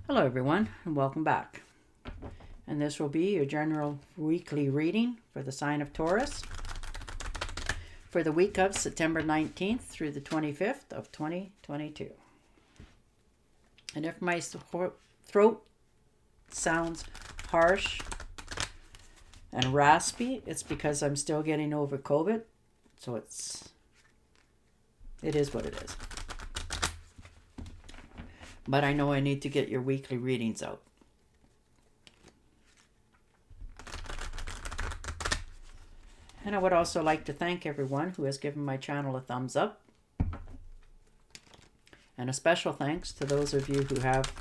Hello everyone and welcome back. And this will be your general weekly reading for the sign of Taurus for the week of September 19th through the 25th of 2022. And if my throat sounds harsh and raspy, it's because I'm still getting over COVID. So it is what it is. But I know I need to get your weekly readings out. And I would also like to thank everyone who has given my channel a thumbs up. And a special thanks to those of you who have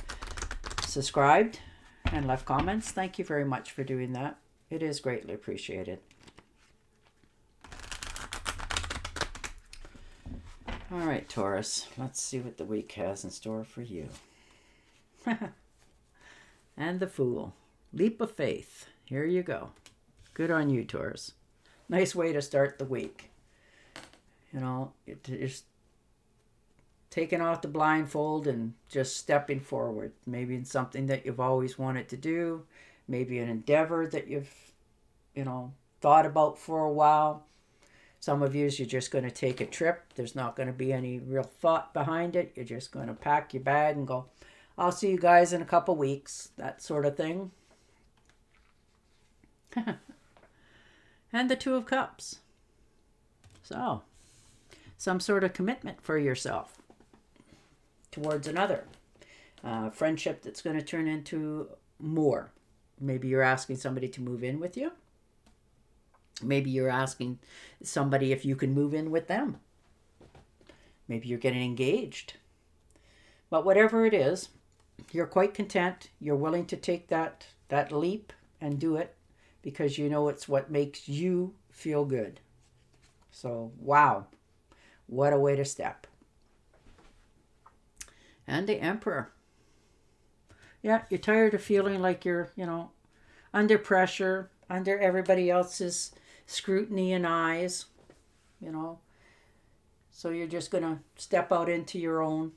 subscribed and left comments. Thank you very much for doing that. It is greatly appreciated. All right, Taurus, let's see what the week has in store for you. And the Fool. Leap of faith. Here you go. Good on you, Taurus. Nice way to start the week. You know, just taking off the blindfold and just stepping forward. Maybe in something that you've always wanted to do. Maybe an endeavor that you've, thought about for a while. Some of you, you're just going to take a trip. There's not going to be any real thought behind it. You're just going to pack your bag and go, I'll see you guys in a couple weeks. That sort of thing. And the Two of Cups. So, some sort of commitment for yourself towards another. Friendship that's going to turn into more. Maybe you're asking somebody to move in with you. Maybe you're asking somebody if you can move in with them. Maybe you're getting engaged. But whatever it is, you're quite content. You're willing to take that leap and do it because you know it's what makes you feel good. So, wow. What a way to step. And the Emperor. Yeah, you're tired of feeling like you're, under pressure, under everybody else's scrutiny and eyes, So you're just going to step out into your own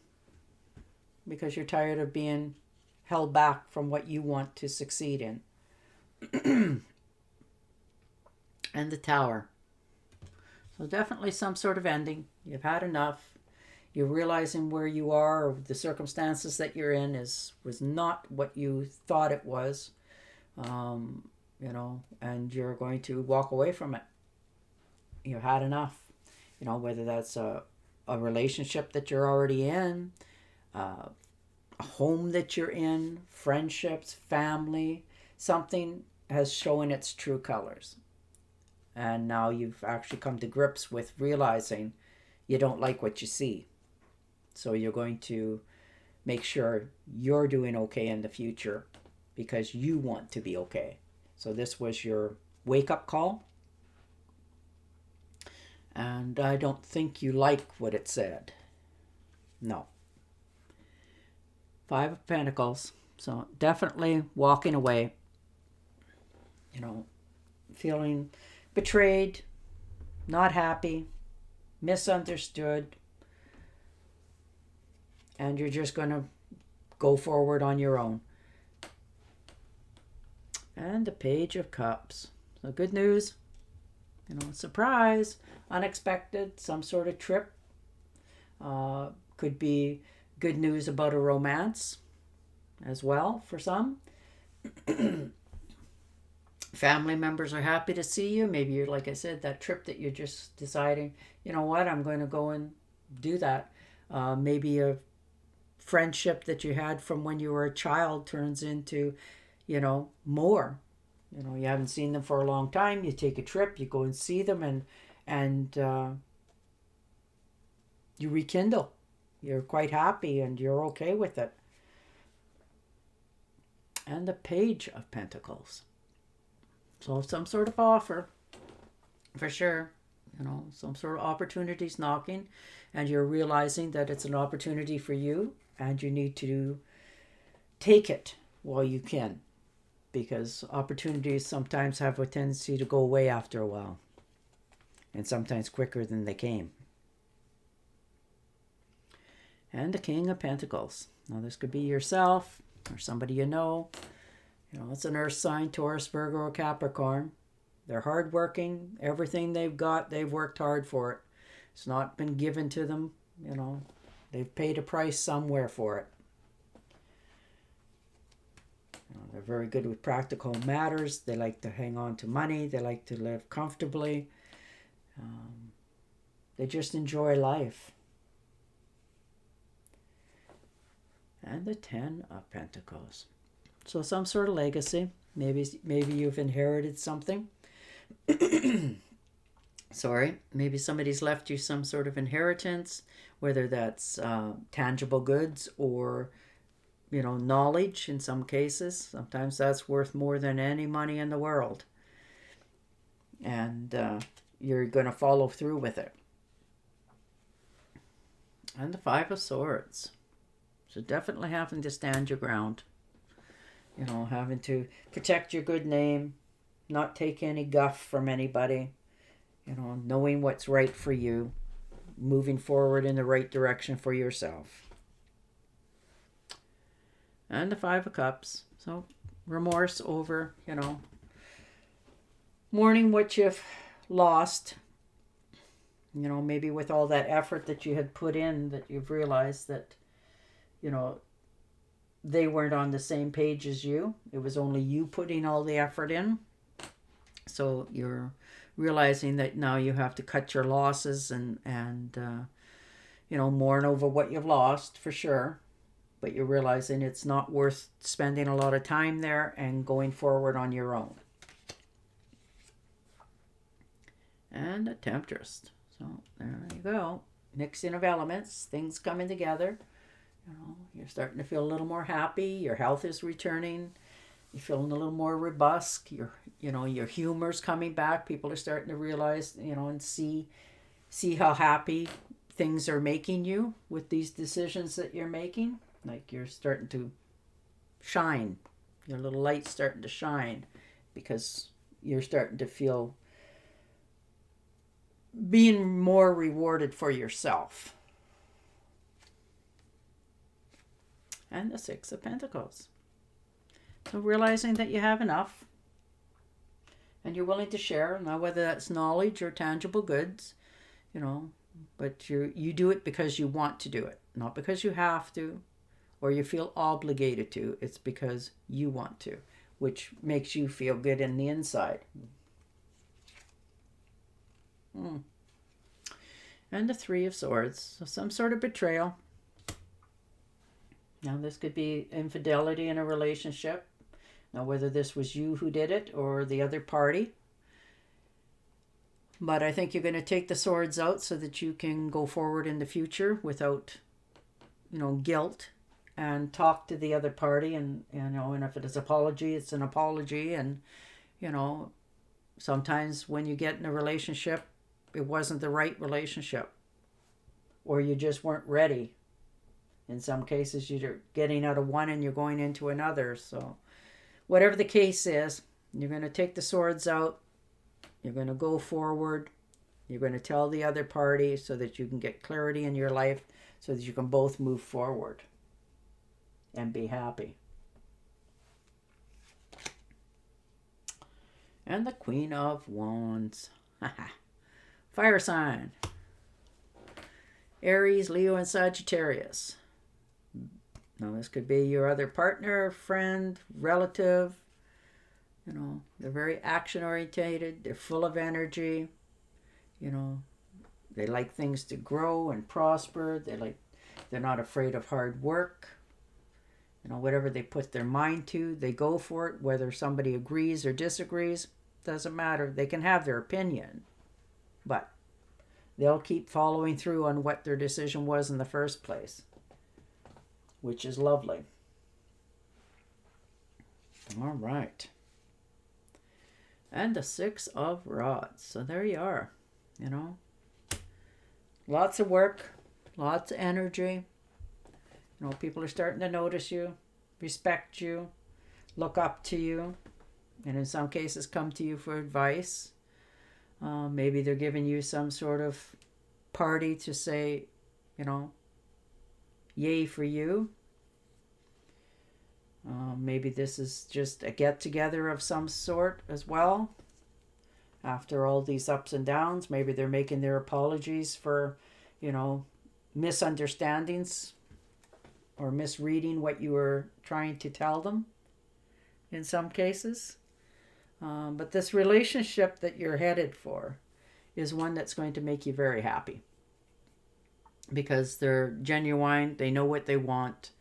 because you're tired of being held back from what you want to succeed in. And the Tower. So definitely some sort of ending. You've had enough. You're realizing where you are or the circumstances that you're in was not what you thought it was. And you're going to walk away from it. You've had enough. Whether that's a relationship that you're already in, a home that you're in, friendships, family, something has shown its true colors. And now you've actually come to grips with realizing you don't like what you see. So you're going to make sure you're doing okay in the future because you want to be okay. So this was your wake-up call. And I don't think you like what it said. No. Five of Pentacles. So definitely walking away. Feeling betrayed, not happy, misunderstood. And you're just going to go forward on your own. And the Page of Cups. So good news. Surprise, unexpected, some sort of trip. Could be good news about a romance as well for some. Family members are happy to see you. Maybe you're, like I said, that trip that you're just deciding, I'm going to go and do that. Maybe a friendship that you had from when you were a child turns into, more. You haven't seen them for a long time. You take a trip, you go and see them, and you rekindle. You're quite happy and you're okay with it. And the Page of Pentacles. So some sort of offer, for sure. Some sort of opportunities knocking, and you're realizing that it's an opportunity for you, and you need to take it while you can. Because opportunities sometimes have a tendency to go away after a while. And sometimes quicker than they came. And the King of Pentacles. Now this could be yourself. or somebody you know. It's an earth sign, Taurus, Virgo, or Capricorn. They're hardworking. Everything they've got, they've worked hard for it. It's not been given to them. They've paid a price somewhere for it. They're very good with practical matters. They like to hang on to money. They like to live comfortably. They just enjoy life. And the 10 of Pentacles. So some sort of legacy. Maybe you've inherited something. Sorry. Maybe somebody's left you some sort of inheritance, whether that's tangible goods or, knowledge in some cases. Sometimes that's worth more than any money in the world. And you're going to follow through with it. And the 5 of Swords. So definitely having to stand your ground. Having to protect your good name, not take any guff from anybody, knowing what's right for you, moving forward in the right direction for yourself. And the 5 of Cups. So remorse over, mourning what you've lost. Maybe with all that effort that you had put in, that you've realized that, they weren't on the same page as you. It was only you putting all the effort in. So you're realizing that now you have to cut your losses and mourn over what you've lost for sure. But you're realizing it's not worth spending a lot of time there and going forward on your own. And a Temptress. So there you go. Mixing of elements, things coming together. You're starting to feel a little more happy. Your health is returning. You're feeling a little more robust. Your humor's coming back. People are starting to realize, and see how happy things are making you with these decisions that you're making. Like you're starting to shine. Your little light's starting to shine because you're starting to feel being more rewarded for yourself. And the 6 of Pentacles. So realizing that you have enough and you're willing to share. Now whether that's knowledge or tangible goods, but you do it because you want to do it. Not because you have to or you feel obligated to. It's because you want to, which makes you feel good in the inside. And the 3 of Swords. So some sort of betrayal. Now, this could be infidelity in a relationship. Now, whether this was you who did it or the other party. But I think you're going to take the swords out so that you can go forward in the future without, guilt, and talk to the other party. And if it is apology, it's an apology. And, sometimes when you get in a relationship, it wasn't the right relationship. Or you just weren't ready. In some cases, you're getting out of one and you're going into another. So whatever the case is, you're going to take the swords out. You're going to go forward. You're going to tell the other party so that you can get clarity in your life so that you can both move forward and be happy. And the Queen of Wands. Fire sign. Aries, Leo, and Sagittarius. Now, this could be your other partner, friend, relative. They're very action-orientated. They're full of energy. They like things to grow and prosper. They're not afraid of hard work. Whatever they put their mind to, they go for it. Whether somebody agrees or disagrees, doesn't matter. They can have their opinion, but they'll keep following through on what their decision was in the first place, which is lovely. All right. And the 6 of Rods. So there you are. Lots of work, lots of energy. People are starting to notice you, respect you, look up to you, and in some cases come to you for advice. Maybe they're giving you some sort of party to say, yay for you. Maybe this is just a get-together of some sort as well. After all these ups and downs, maybe they're making their apologies for, misunderstandings or misreading what you were trying to tell them in some cases. But this relationship that you're headed for is one that's going to make you very happy because they're genuine. They know what they want.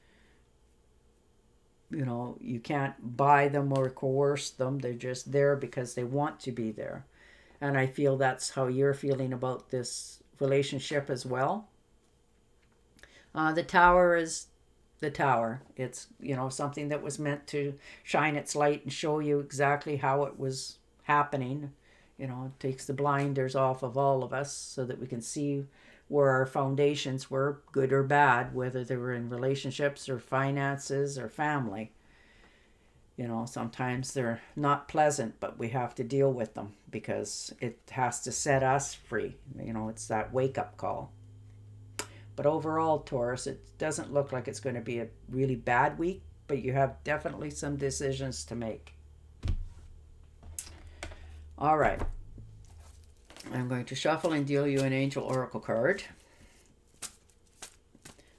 You can't buy them or coerce them. They're just there because they want to be there. And I feel that's how you're feeling about this relationship as well. The tower is the tower. It's, something that was meant to shine its light and show you exactly how it was happening. It takes the blinders off of all of us so that we can see where our foundations were, good or bad, whether they were in relationships or finances or family. Sometimes they're not pleasant, but we have to deal with them because it has to set us free. It's that wake-up call. But overall, Taurus, it doesn't look like it's going to be a really bad week, but you have definitely some decisions to make. All right. I'm going to shuffle and deal you an Angel Oracle card.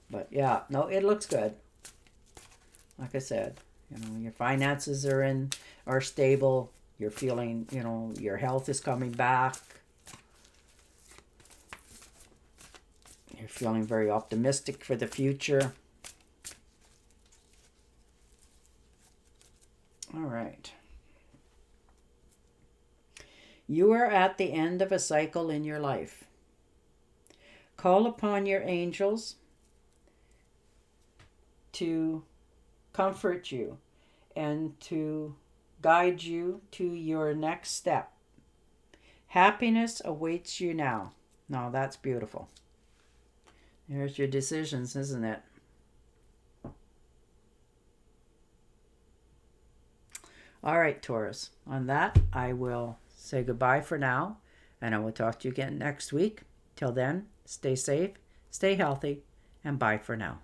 But yeah, no, it looks good. Like I said, your finances are stable. You're feeling, your health is coming back. You're feeling very optimistic for the future. All right. You are at the end of a cycle in your life. Call upon your angels to comfort you and to guide you to your next step. Happiness awaits you now. Now that's beautiful. There's your decisions, isn't it? All right, Taurus. On that, I will say goodbye for now, and I will talk to you again next week. Till then, stay safe, stay healthy, and bye for now.